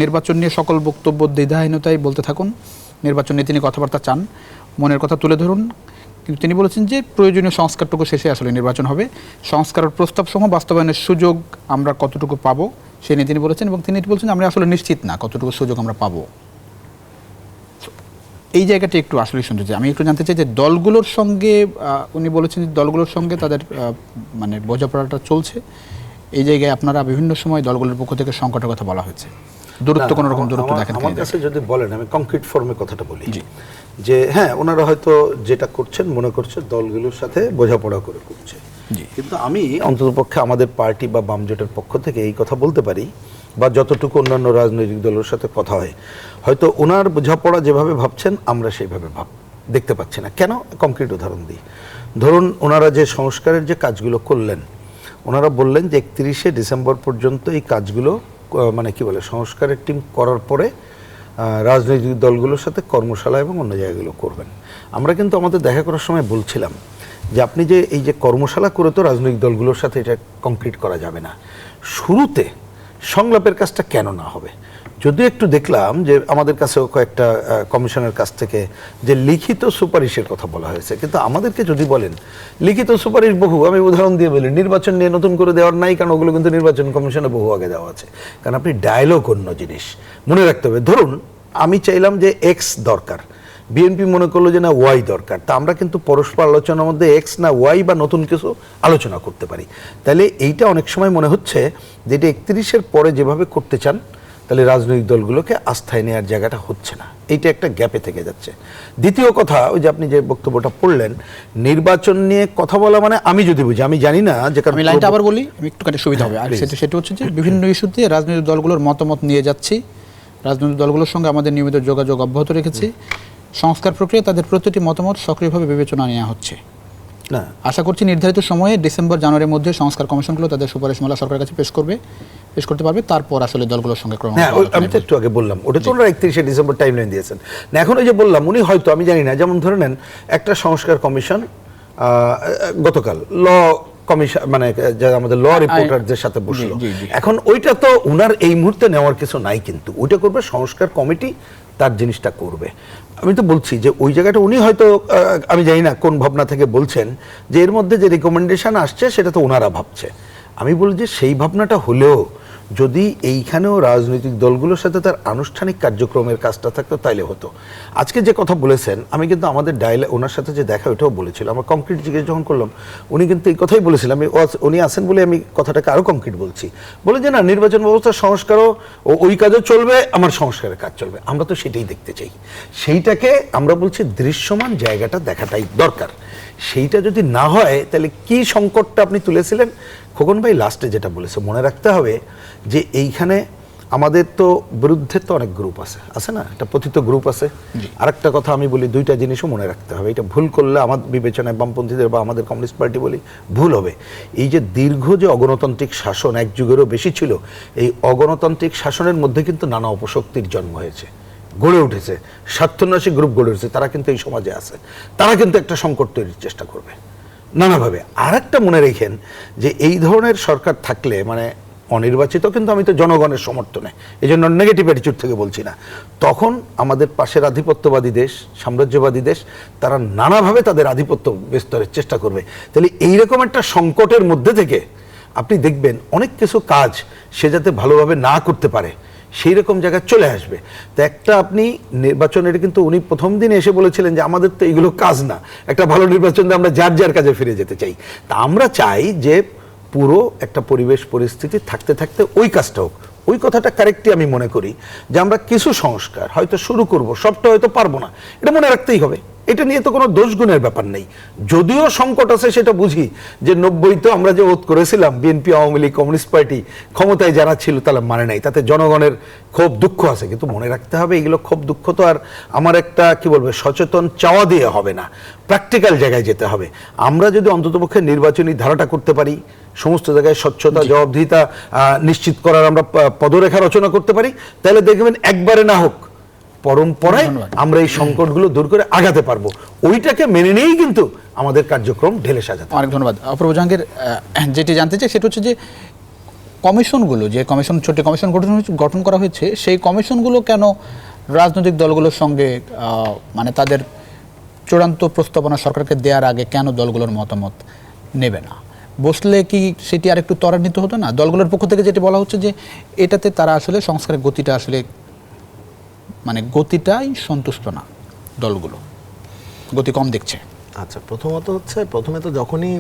নির্বাচন নিয়ে সকল বক্তব্য দ্বিধাহীনতায় বলতে থাকুন, নির্বাচন নিয়ে তিনি কথাবার্তা চান, মনের কথা তুলে ধরুন, কিন্তু তিনি বলেছেন যে প্রয়োজনীয় সংস্কারটুকু শেষে আসলে নির্বাচন হবে, সংস্কারের প্রস্তাবসমূহ বাস্তবায়নের সুযোগ আমরা কতটুকু পাবো সে নিয়ে তিনি বলেছেন, এবং তিনি বলছেন আমরা আসলে নিশ্চিত না কতটুকু সুযোগ আমরা পাবো। এই জায়গাটি একটু আসলে শুনতে চাই। আমি একটু জানতে চাই যে দলগুলোর সঙ্গে উনি বলেছেন যে দলগুলোর সঙ্গে তাদের মানে বোঝাপড়াটা চলছে, এই জায়গায় আপনারা বিভিন্ন সময় দলগুলোর পক্ষ থেকে সংকটের কথা বলা হয়েছে, দূরত্ব কোনো রকম দূরত্ব দেখেন আমার কাছে যদি বলেন, আমি কংক্রিট ফর্মে কথাটা বলি যে হ্যাঁ, ওনারা হয়তো যেটা করছেন মনে করছে দলগুলোর সাথে বোঝাপড়া করে করছে, কিন্তু আমি অন্ততপক্ষে আমাদের পার্টি বা বাম জোটের পক্ষ থেকে এই কথা বলতে পারি, বা যতটুকু অন্যান্য রাজনৈতিক দলের সাথে কথা হয়, হয়তো ওনার বোঝাপড়া যেভাবে ভাবছেন আমরা সেইভাবে দেখতে পাচ্ছি না। কেন? কংক্রিট উদাহরণ দিই। ধরুন, ওনারা যে সংস্কারের যে কাজগুলো করলেন, ওনারা বললেন যে 31শে ডিসেম্বর পর্যন্ত এই কাজগুলো মানে কি বলে সংস্কারের টিম করার পরে রাজনৈতিক দলগুলোর সাথে কর্মশালা এবং অন্য জায়গাগুলো করবেন। আমরা কিন্তু আমাদের দেখা করার সময় বলছিলাম যে আপনি যে এই যে কর্মশালা করে তো রাজনৈতিক দলগুলোর সাথে এটা কংক্রিট করা যাবে না, শুরুতে সংলাপের কাজটা কেন না হবে? যদিও একটু দেখলাম যে আমাদের কাছেও কয়েকটা কমিশনের কাছ থেকে যে লিখিত সুপারিশের কথা বলা হয়েছে, কিন্তু আমাদেরকে যদি বলেন লিখিত সুপারিশ বহু, আমি উদাহরণ দিয়ে বলি, নির্বাচন নিয়ে নতুন করে দেওয়ার নাই, কারণ ওগুলো কিন্তু নির্বাচন কমিশনে বহু আগে দেওয়া আছে। কারণ আপনি ডায়ালগ অন্য জিনিস মনে রাখতে হবে। ধরুন আমি চাইলাম যে এক্স দরকার, বিএনপি মনে করলো যে না ওয়াই দরকার, তা আমরা কিন্তু পরস্পর আলোচনার মধ্যে এক্স না ওয়াই বা নতুন কিছু আলোচনা করতে পারি। তাহলে এইটা অনেক সময় মনে হচ্ছে যে এটা 31-এর পরে যেভাবে করতে চান, তাহলে রাজনৈতিক দলগুলোকে আস্থায় নেওয়ার জায়গাটা হচ্ছে না, এইটা একটা গ্যাপে থেকে যাচ্ছে। দ্বিতীয় কথা, ওই যে আপনি যে বক্তব্যটা পড়লেন, নির্বাচন নিয়ে কথা বলা মানে আমি যদি বুঝি, আমি জানি না যে আমি লাইনটা আবার বলি, আমি একটুখানি সুবিধা হবে। আর সেটা হচ্ছে যে বিভিন্ন ইস্যুতে রাজনৈতিক দলগুলোর মতামত নিয়ে যাচ্ছি, রাজনৈতিক দলগুলোর সঙ্গে আমাদের নিয়মিত যোগাযোগ অব্যাহত রেখেছি, সংস্কার প্রক্রিয়া তাদের প্রতিটি মতামত সক্রিয়ভাবে বিবেচনা নেওয়া হচ্ছে। না, আশা করছি নির্ধারিত সময়ে ডিসেম্বর জানুয়ারির মধ্যে সংস্কার কমিশনগুলো তাদের সুপারিশমালা সরকারের কাছে পেশ করতে পারবে, তারপর আসলে দলগুলোর সঙ্গে আমি তো একটু আগে বললাম ওটা তো ওনারা 31শে ডিসেম্বর টাইমলাইন দিয়েছেন না। এখন ওই যে বললাম উনি হয়তো, আমি জানি না, যেমন ধরে নেন একটা সংস্কার কমিশন গতকাল ল কমিশন মানে যারা আমাদের ল রিপোর্টারদের সাথে বসলো, এখন ওইটা তো উনার এই মুহূর্তে নেওয়ার কিছু নাই, কিন্তু ওইটা করবে সংস্কার কমিটি, তার জিনিসটা করবে। আমি তো বলছি যে ওই জায়গাটা উনি হয়তো আমি জানি না কোন ভাবনা থেকে বলছেন যে এর মধ্যে যে রিকমেন্ডেশন আসছে সেটা তো ওনারা ভাবছে। আমি বলি যে সেই ভাবনাটা হলেও যদি এইখানেও রাজনৈতিক দলগুলোর সাথে তার আনুষ্ঠানিক কার্যক্রমের কাজটা থাকতো তাইলে হতো। আজকে যে কথা বলেছেন, আমি কিন্তু আমাদের ওনার সাথে যে দেখা ওটাও বলেছিল, আমার কংক্রিট জিজ্ঞেস যখন করলাম উনি কিন্তু এই কথাই বলেছিলাম, উনি আছেন বলে আমি কথাটাকে আরও কংক্রিট বলছি, বলে যে না নির্বাচন ব্যবস্থার সংস্কারও ওই কাজও চলবে, আমার সংস্কারের কাজ চলবে। আমরা তো সেটাই দেখতে চাই, সেইটাকে আমরা বলছি দৃশ্যমান জায়গাটা দেখাটাই দরকার। সেইটা যদি না হয় তাহলে কি সংকটটা আপনি তুলেছিলেন খোকন ভাই লাস্টে যেটা বলেছে মনে রাখতে হবে যে এইখানে আমাদের তো বিরুদ্ধে তো অনেক গ্রুপ আছে না, একটা পতিত গ্রুপ আছে। আরেকটা কথা আমি বলি, দুইটা জিনিসও মনে রাখতে হবে, এটা ভুল করলে আমার বিবেচনায় বামপন্থীদের বা আমাদের কমিউনিস্ট পার্টি বলি ভুল হবে। এই যে দীর্ঘ যে অগণতান্ত্রিক শাসন এক যুগেরও বেশি ছিল, এই অগণতান্ত্রিক শাসনের মধ্যে কিন্তু নানা অপশক্তির জন্ম হয়েছে, গড়ে উঠেছে, স্বার্থন্যাসী গ্রুপ গড়ে উঠেছে, তারা কিন্তু এই সমাজে আছে, তারা কিন্তু একটা সংকট তৈরির চেষ্টা করবে নানাভাবে। আর একটা মনে রেখেন যে এই ধরনের সরকার থাকলে মানে অনির্বাচিত, কিন্তু আমি তো জনগণের সমর্থনে, এই জন্য নেগেটিভ অ্যাটিচিউড থেকে বলছি না, তখন আমাদের পাশের আধিপত্যবাদী দেশ, সাম্রাজ্যবাদী দেশ, তারা নানাভাবে তাদের আধিপত্য বিস্তারের চেষ্টা করবে। তাহলে এইরকম একটা সংকটের মধ্যে থেকে আপনি দেখবেন অনেক কিছু কাজ সে যাতে ভালোভাবে না করতে পারে সেই রকম জায়গায় চলে আসবে। তো একটা আপনি নির্বাচনের কিন্তু উনি প্রথম দিন এসে বলেছিলেন যে আমাদের তো এগুলো কাজ না, একটা ভালো নির্বাচন দিয়ে আমরা যার যার কাজে ফিরে যেতে চাই। তা আমরা চাই যে পুরো একটা পরিবেশ পরিস্থিতি থাকতে থাকতে ওই কাজটা হোক। ওই কথাটা কারেক্টই আমি মনে করি যে আমরা কিছু সংস্কার হয়তো শুরু করব, সবটা হয়তো পারবো না, এটা মনে রাখতেই হবে। এটা নিয়ে তো কোনো দোষ গুণের ব্যাপার নেই। যদিও সংকট আছে সেটা বুঝি, যে 90 তো আমরা যে ওত করেছিলাম, BNP, Awami League, communist party ক্ষমতায় যারা ছিল তারা মানে নাই, তাতে জনগণের খুব দুঃখ আছে। কিন্তু মনে রাখতে হবে এগুলো খুব দুঃখ তো আর আমার একটা কি বলবো সচেতন চাওয়া দিয়ে হবে না, প্র্যাকটিক্যাল জায়গায় যেতে হবে। আমরা যদি অন্ততপক্ষে নির্বাচনী ধারাটা করতে পারি, সমস্ত জায়গায় স্বচ্ছতা জবাবদিহিতা নিশ্চিত করার আমরা পদরেখা রচনা করতে পারি, তাহলে দেখবেন একবারে না হোক পরম্পরায় আমরা এই সংকটগুলো দূর করে আগাতে পারবো। ওইটাকে মেনে নিয়েই কিন্তু আমাদের কার্যক্রম ঢেলে সাজাতে। অনেক ধন্যবাদ। অপূর্ব জাহাঙ্গীর, যেটি জানতে চাই সেটা হচ্ছে যে কমিশনগুলো, যে কমিশন, ছোট কমিশন গঠন করা হয়েছে, সেই কমিশনগুলো কেন রাজনৈতিক দলগুলোর সঙ্গে মানে তাদের চূড়ান্ত প্রস্তাবনা সরকারকে দেওয়ার আগে কেন দলগুলোর মতামত নেবে না? বসলে কি সেটি আরেকটু ত্বরান্বিত হতো না? দলগুলোর পক্ষ থেকে যেটি বলা হচ্ছে যে এটাতে তারা আসলে সংস্কারের গতিটা আসলে মানে গতিটাই সন্তুষ্ট না, দলগুলো গতি কম দেখছে। আচ্ছা, প্রথমত হচ্ছে প্রথমে তো যখনই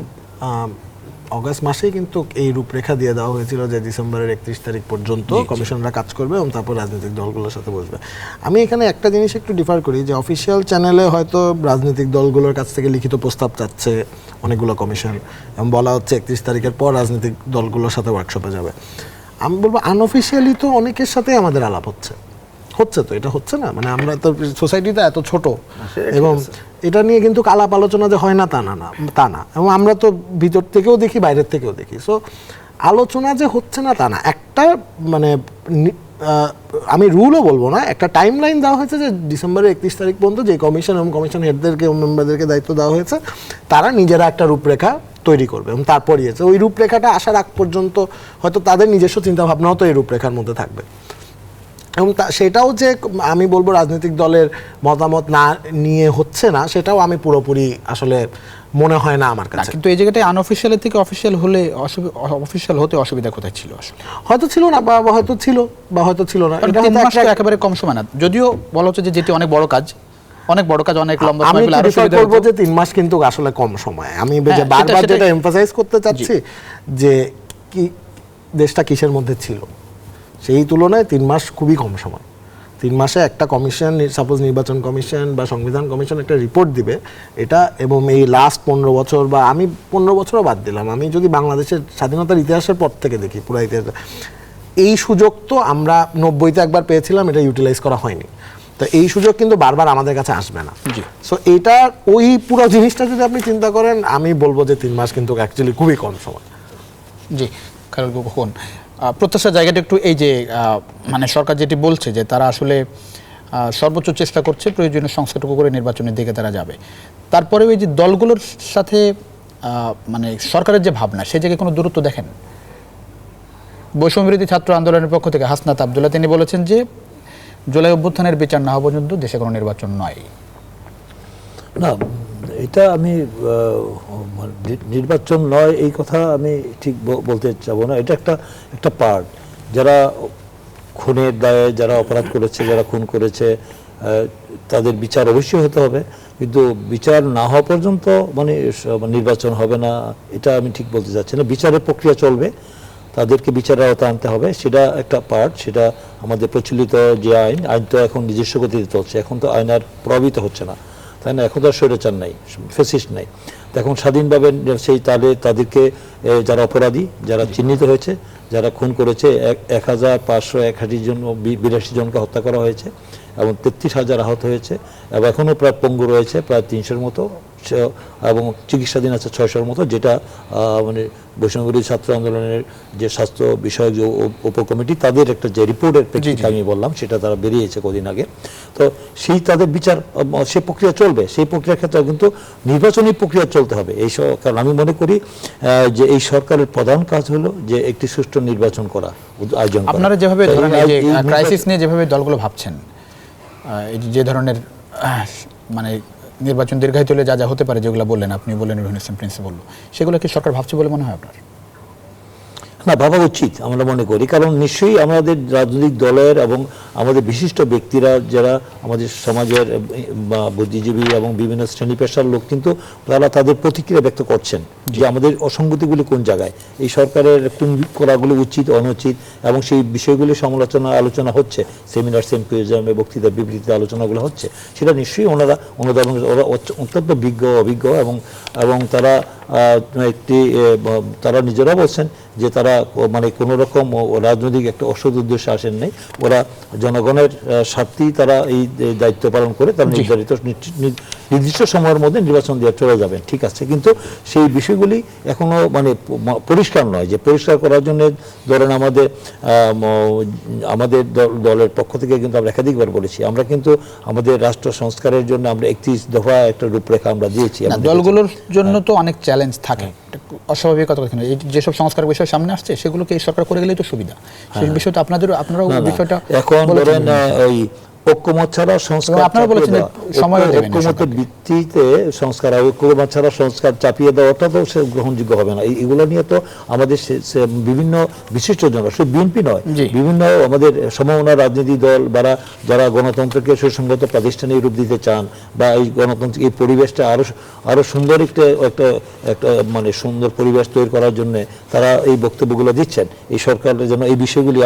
অগাস্ট মাসেই কিন্তু এই রূপরেখা দিয়ে দেওয়া হয়েছিল যে ডিসেম্বরের 31 তারিখ পর্যন্ত কমিশনরা কাজ করবে এবং তারপর রাজনৈতিক দলগুলোর সাথে বসবে। আমি এখানে একটা জিনিস একটু ডিফার করি, যে অফিসিয়াল চ্যানেলে হয়তো রাজনৈতিক দলগুলোর কাছ থেকে লিখিত প্রস্তাব চাচ্ছে অনেকগুলো কমিশন, এবং বলা হচ্ছে 31 তারিখের পর রাজনৈতিক দলগুলোর সাথে ওয়ার্কশপে যাবে। আমি বলবো আনঅফিসিয়ালি তো অনেকের সাথেই আমাদের আলাপ হচ্ছে তো, এটা হচ্ছে না, মানে আমরা তো সোসাইটিটা এত ছোট, এবং এটা নিয়ে কিন্তু আলাপ আলোচনা যে হয় না তা না, এবং আমরা তো ভিতর থেকেও দেখি, বাইরের থেকেও দেখি। সো আলোচনা যে হচ্ছে না তা না, একটা মানে আমি রুলও বলবো না, একটা টাইম লাইন দেওয়া হয়েছে যে ডিসেম্বরের 31 তারিখ পর্যন্ত যে কমিশন এবং কমিশন হেডদেরকে, মেম্বারদেরকে দায়িত্ব দেওয়া হয়েছে, তারা নিজেরা একটা রূপরেখা তৈরি করবে, এবং তারপরই আছে ওই রূপরেখাটা আসার আগ পর্যন্ত হয়তো তাদের নিজস্ব চিন্তাভাবনাও তো এই রূপরেখার মধ্যে থাকবে। এবং সেটাও যে আমি বলবো রাজনৈতিক দলের মতামত না নিয়ে হচ্ছে না, সেটাও আমি পুরোপুরি আসলে মনে হয় না আমার কাছে। কিন্তু এই জায়গাটায় আনঅফিসিয়াল থেকে অফিসিয়াল হলে অফিসিয়াল হতে অসুবিধা কোথায় ছিল? আসলে হয়তো ছিল না, বা হয়তো ছিল, বা হয়তো ছিল না। এটা 3 মাস তো একেবারে কম সময় না, যদিও বলা হচ্ছে যে যেটি অনেক বড় কাজ, অনেক লম্বা সময় পেলে আরো সুবিধা করব যে 3 মাস কিন্তু আসলে কম সময়। আমি যে বারবার যেটা এমফাসাইজ করতে চাচ্ছি যে কি দেশটা কিসের মধ্যে ছিল, সেই তুলনায় 3 মাস খুবই কম সময়। 3 মাসে একটা কমিশন, সাপোজ নির্বাচন কমিশন বা সংবিধান কমিশন একটা রিপোর্ট দিবে, এটা এবং এই লাস্ট 15 বছর, বা আমি 15 বছরও বাদ দিলাম, আমি যদি বাংলাদেশের স্বাধীনতার ইতিহাসের পর থেকে দেখি পুরো ইতিহাস, এই সুযোগ তো আমরা 90-তে একবার পেয়েছিলাম, এটা ইউটিলাইজ করা হয়নি। তো এই সুযোগ কিন্তু বারবার আমাদের কাছে আসবে না। সো এটা ওই পুরো জিনিসটা যদি আপনি চিন্তা করেন, আমি বলবো যে 3 মাস কিন্তু অ্যাকচুয়ালি খুবই কম সময়। জি, কারণ কখন প্রত্যাশার জায়গাটা একটু এই যে মানে সরকার যেটি বলছে যে তারা আসলে সর্বোচ্চ চেষ্টা করছে প্রয়োজনীয় সংস্কারটুকু করে নির্বাচনের দিকে তারা যাবে, তারপরে ওই যে দলগুলোর সাথে মানে সরকারের যে ভাবনা, সেই জায়গায় কোনো দূরত্ব দেখেন? বৈষম্যবিরোধী ছাত্র আন্দোলনের পক্ষ থেকে হাসনাত আব্দুল্লাহ তিনি বলেছেন যে জুলাই অভ্যুত্থানের বিচার না হওয়া পর্যন্ত দেশে কোনো নির্বাচন নয়। না, এটা আমি নির্বাচন নয় এই কথা আমি ঠিক বলতে চাবো না। এটা একটা পার্ট, যারা খুনের দায়ে যারা অপরাধ করেছে, যারা খুন করেছে, তাদের বিচার অবশ্যই হতে হবে, কিন্তু বিচার না হওয়া পর্যন্ত মানে নির্বাচন হবে না, এটা আমি ঠিক বলতে চাচ্ছি না। বিচারের প্রক্রিয়া চলবে, তাদেরকে বিচারের আওতায় আনতে হবে, সেটা একটা পার্ট। সেটা আমাদের প্রচলিত যে আইন তো এখন নিজস্ব গতিতে চলছে, এখন তো আইন আর প্রভাবিত হচ্ছে না, তাই না? এখন তো আর স্বৈরাচার নাই, ফ্যাসিস্ট নাই। এখন স্বাধীনভাবে সেই তাদেরকে যারা অপরাধী, যারা চিহ্নিত হয়েছে, যারা খুন করেছে, 1581 জন, 82 জনকে হত্যা করা হয়েছে এবং 33,000 আহত হয়েছে, এবং এখনও প্রায় পঙ্গু রয়েছে প্রায় 300-র মতো, এবং চিকিৎসাধীন আছে 600-র মতো, যেটা মানে বৈষম্যবিরোধী ছাত্র আন্দোলনের যে স্বাস্থ্য বিষয়ক যে উপকমিটি, তাদের একটা যে রিপোর্টের প্রেক্ষিতে আমি বললাম, সেটা তারা বেরিয়েছে কদিন আগে। তো সেই তাদের বিচার, সে প্রক্রিয়া চলবে, সেই প্রক্রিয়ার ক্ষেত্রে কিন্তু নির্বাচনী প্রক্রিয়া চলতে হবে। কারণ আমি মনে করি যে এই সরকারের প্রধান কাজ হলো যে একটি সুষ্ঠু নির্বাচন করা, আয়োজন করা। আপনারা যেভাবে ধরেন এই যে ক্রাইসিস নিয়ে যেভাবে দলগুলো ভাবছেন, যে ধরনের মানে নির্বাচন দীর্ঘায়িত হলে যা যা হতে পারে, যেগুলো বললেন আপনি, বললেন রহিন হোসেন প্রিন্সে বলল, সেগুলো কি সরকার ভাবছে বলে মনে হয় আপনার? না, ভাবা উচিত আমরা মনে করি, কারণ নিশ্চয়ই আমাদের রাজনৈতিক দলের এবং আমাদের বিশিষ্ট ব্যক্তিরা যারা আমাদের সমাজের বুদ্ধিজীবী এবং বিভিন্ন শ্রেণী পেশার লোক কিন্তু তারা তাদের প্রতিক্রিয়া ব্যক্ত করছেন যে আমাদের অসঙ্গতিগুলি কোন জায়গায়, এই সরকারের কোন করাগুলো উচিত অনুচিত, এবং সেই বিষয়গুলি আলোচনা হচ্ছে, সেমিনার সিম্পোজিয়ামে বক্তৃতা বিবৃতিতে আলোচনাগুলো হচ্ছে, সেটা নিশ্চয়ই ওনারা অত্যন্ত অভিজ্ঞ এবং তারা তারা নিজেরা বলছেন যে তারা মানে কোনো রকম রাজনৈতিক একটা অসৎ উদ্দেশ্যে আসেন নাই, ওরা জনগণের স্বার্থেই তারা এই দায়িত্ব পালন করে তারা নির্দিষ্ট সময়ের মধ্যে নির্বাচন দিয়ে চলে যাবেন, ঠিক আছে। কিন্তু সেই বিষয়গুলি এখনো মানে পরিষ্কার নয়, যে পরিষ্কার করার জন্য ধরেন আমাদের দলের পক্ষ থেকে কিন্তু আমরা একাধিকবার বলেছি, আমরা কিন্তু আমাদের রাষ্ট্র সংস্কারের জন্য আমরা 31 দফা একটা রূপরেখা আমরা দিয়েছি। দলগুলোর জন্য তো অনেক চ্যালেঞ্জ থাকে, অস্বাভাবিক কথা কিন্তু এই যেসব সংস্কার বিষয় সামনে আসছে সেগুলোকে এই সরকার করে গেলেই তো সুবিধা, সেই বিষয়টা আপনারাও বিষয়টা এখন ধরেন ওই ঐক্যমত ছাড়া সংস্কার, আপনারা বলেছেন সময় দেবেন, ঐক্যমতের ভিত্তিতে সংস্কার, ঐক্যমত ছাড়া সংস্কার চাপিয়ে দেওয়াটা তো সে গ্রহণযোগ্য হবে না। এগুলো নিয়ে তো আমাদের বিভিন্ন বিশিষ্টজন, শুধু বিএনপি নয়, বিভিন্ন আমাদের সমমনা রাজনীতি দল যারা গণতন্ত্রকে সুসংগত প্রাতিষ্ঠানিক রূপ দিতে চান বা এই গণতান্ত্রিক এই পরিবেশটা আরো সুন্দর একটা মানে সুন্দর পরিবেশ তৈরি করার জন্য তারা এই বক্তব্যগুলো দিচ্ছেন। এই সরকারের জন্য এই বিষয়গুলি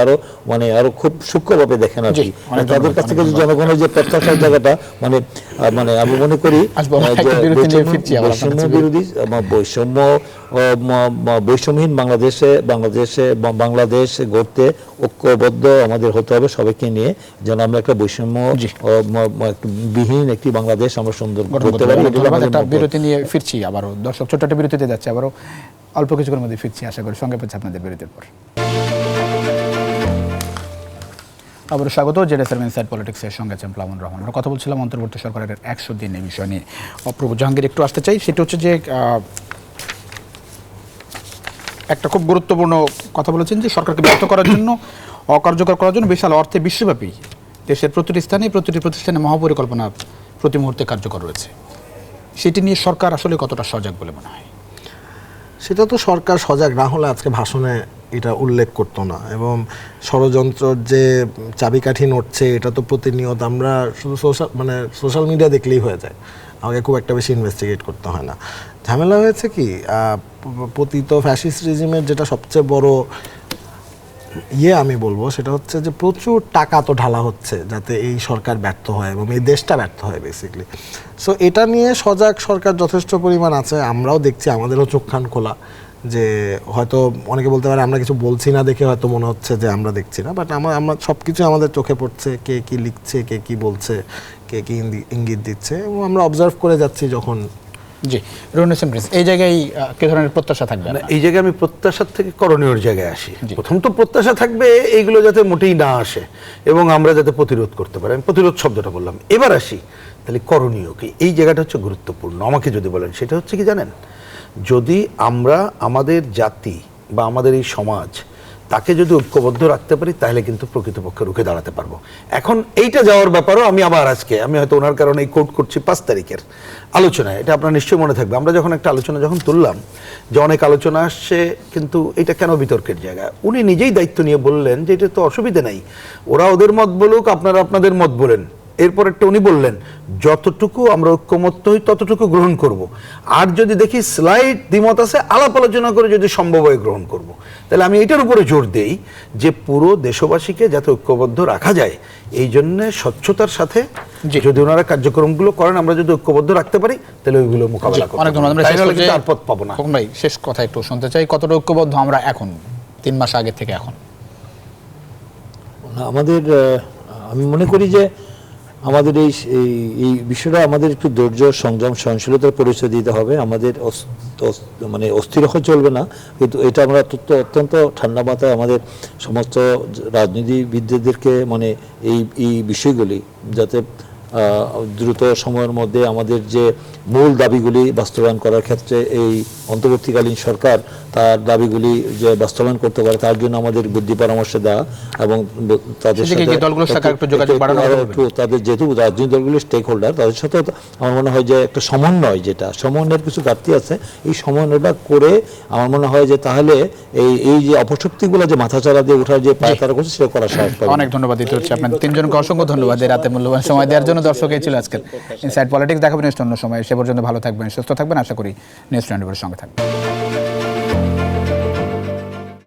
আরো খুব সূক্ষ্মভাবে দেখেন আর কি। তাদের কাছ থেকে জনগণের যে প্রত্যাশার জায়গাটা মানে আমি মনে করি বৈষম্যহীন বাংলাদেশ গড়তে ঐক্যবদ্ধ আমাদের হতে হবে সবাইকে নিয়ে, যেন আমরা একটা বৈষম্য বিহীন একটি বাংলাদেশ আমরা সুন্দর করতে পারি। একটা বিরতি নিয়ে ফিরছি আবারও, দর্শক ছোট্ট একটা বিরতিতে যাচ্ছে, আবারও অল্প কিছুক্ষণের মধ্যে ফিরছি আশা করি, সঙ্গে পাচ্ছি আপনাদের বিরতির পর। আবার স্বাগত জেডএসএম ইনসাইড পলিটিক্সের সঙ্গে আছেন প্লাবন রহমান। আমরা কথা বলছিলাম অন্তর্বর্তী সরকারের 100 দিন এই বিষয় নিয়ে। অপ্রভু জাহাঙ্গীর একটু আসতে চাই, সেটা হচ্ছে যে একটা খুব গুরুত্বপূর্ণ কথা বলেছেন যে সরকারকে ব্যর্থ করার জন্য, অকার্যকর করার জন্য বিশাল অর্থে বিশ্বব্যাপী দেশের প্রতিটি প্রতিষ্ঠানে মহাপরিকল্পনা প্রতি মুহূর্তে কার্যকর রয়েছে। সেটি নিয়ে সরকার আসলে কতটা সজাগ বলে মনে হয়? সেটা তো সরকার সজাগ না হলে আজকে ভাষণে এটা উল্লেখ করতো না, এবং ষড়যন্ত্রর যে চাবিকাঠি নড়ছে এটা তো প্রতিনিয়ত আমরা শুধু সোশ্যাল মিডিয়া দেখলেই হয়ে যায়, আমাকে খুব একটা বেশি ইনভেস্টিগেট করতে হয় না। ঝামেলা হয়েছে কি, পতিত ফ্যাসিস্ট রেজিমের যেটা সবচেয়ে বড় আমি বলবো সেটা হচ্ছে যে প্রচুর টাকা তো ঢালা হচ্ছে যাতে এই সরকার ব্যর্থ হয় এবং এই দেশটা ব্যর্থ হয় বেসিক্যালি। সো এটা নিয়ে সজাগ সরকার যথেষ্ট পরিমাণ আছে, আমরাও দেখছি, আমাদেরও চোখ কান খোলা, যে হয়তো অনেকে বলতে পারে আমরা কিছু বলছি না দেখে হয়তো মনে হচ্ছে যে আমরা দেখছি না, বাট আমরা সব কিছু আমাদের চোখে পড়ছে, কে কি লিখছে, কে কি বলছে, কে কি ইঙ্গিত দিচ্ছে, এবং আমরা অবজার্ভ করে যাচ্ছি যখন। জি এই জায়গায় কি ধরনের প্রত্যাশা থাকবে? এই জায়গায় আমি প্রত্যাশার থেকে করণীয়র জায়গায় আসি। প্রথম তো প্রত্যাশা থাকবে এইগুলো যাতে মোটেই না আসে এবং আমরা যাতে প্রতিরোধ করতে পারি, আমি প্রতিরোধ শব্দটা বললাম। এবার আসি তাহলে করণীয় কি, এই জায়গাটা হচ্ছে গুরুত্বপূর্ণ। আমাকে যদি বলেন সেটা হচ্ছে কি জানেন, যদি আমরা আমাদের জাতি বা আমাদের এই সমাজ তাকে যদি ঐক্যবদ্ধ রাখতে পারি তাহলে কিন্তু প্রকৃতপক্ষে রুখে দাঁড়াতে পারবো। এখন এইটা যাওয়ার ব্যাপারও আমি হয়তো ওনার কারণে কোট করছি 5 তারিখের আলোচনায়, এটা আপনার নিশ্চয়ই মনে থাকবে। আমরা যখন একটা আলোচনা তুললাম যে অনেক আলোচনা আসছে কিন্তু এটা কেন বিতর্কের জায়গা, উনি নিজেই দায়িত্ব নিয়ে বললেন যে এটা তো অসুবিধা নাই, ওরা ওদের মত বলুক, আপনারা আপনাদের মত বলেন। এরপর একটা উনি বললেন যতটুকু আমরা ঐক্যমত্য হই ততটুকু গ্রহণ করব, আর যদি দেখি স্লাইড দ্বিমত আছে আলাপ আলোচনা করে যদি সম্ভব হয় গ্রহণ করব। তাহলে আমি এটার উপরে জোর দেই যে পুরো দেশবাসীকে যাতে ঐক্যবদ্ধ রাখা যায়, এই জন্য স্বচ্ছতার সাথে যদি ওনারা কার্যক্রমগুলো করেন, আমরা যদি ঐক্যবদ্ধ রাখতে পারি তাহলে ওইগুলো মোকাবেলা করতে আর পথ পাবো না। ভাই শেষ কথা একটু শুনতে চাই, কতটা ঐক্যবদ্ধ আমরা এখন 3 মাস আগে থেকে এখন? আমাদের আমি মনে করি যে আমাদের এই বিষয়টা আমাদের একটু ধৈর্য, সংযম, সহনশীলতার পরিচয় দিতে হবে। আমাদের মানে অস্থির হয়ে চলবে না, কিন্তু এটা আমরা অত্যন্ত ঠান্ডা মাথায় আমাদের সমস্ত রাজনীতিবিদদেরকে মানে এই বিষয়গুলি যাতে দ্রুত সময়ের মধ্যে আমাদের যে মূল দাবিগুলি বাস্তবায়ন করার ক্ষেত্রে এই অন্তর্বর্তীকালীন সরকার তার দাবিগুলি যে বাস্তবায়ন করতে পারে তার জন্য আমাদের বুদ্ধি পরামর্শ দেওয়া এবং তাদের সেদিকে সাথে কি দলগুলোর সাথে একটু যোগাযোগ বাড়ানো হবে? একটু তাদের যেহেতু রাজনৈতিক দলগুলো স্টেক হোল্ডার তাদের সাথে আমার মনে হয় যে একটা সমন্বয়, যেটা সমন্বয়ের কিছু ঘাটতি আছে, এই সমন্বয়টা করে আমার মনে হয় যে তাহলে এই যে অপশক্তিগুলো যে মাথাচাড়া দিয়ে ওঠার যে পায় তারা করছে সেটা করা সহজ পাবে। অনেক ধন্যবাদ দিতে হচ্ছে আপনাদের তিনজনকে, অসংখ্য ধন্যবাদ এই রাতে মূল্যবান সময় দেওয়ার জন্য। দর্শক এই ছিল আজকের ইনসাইড পলিটিক্স। দেখাবেন নেক্সট অন্য সময়। সে পর্যন্ত ভালো থাকবেন, সুস্থ থাকবেন, আশা করি নেক্সট রাউন্ডের সঙ্গে থাকবেন।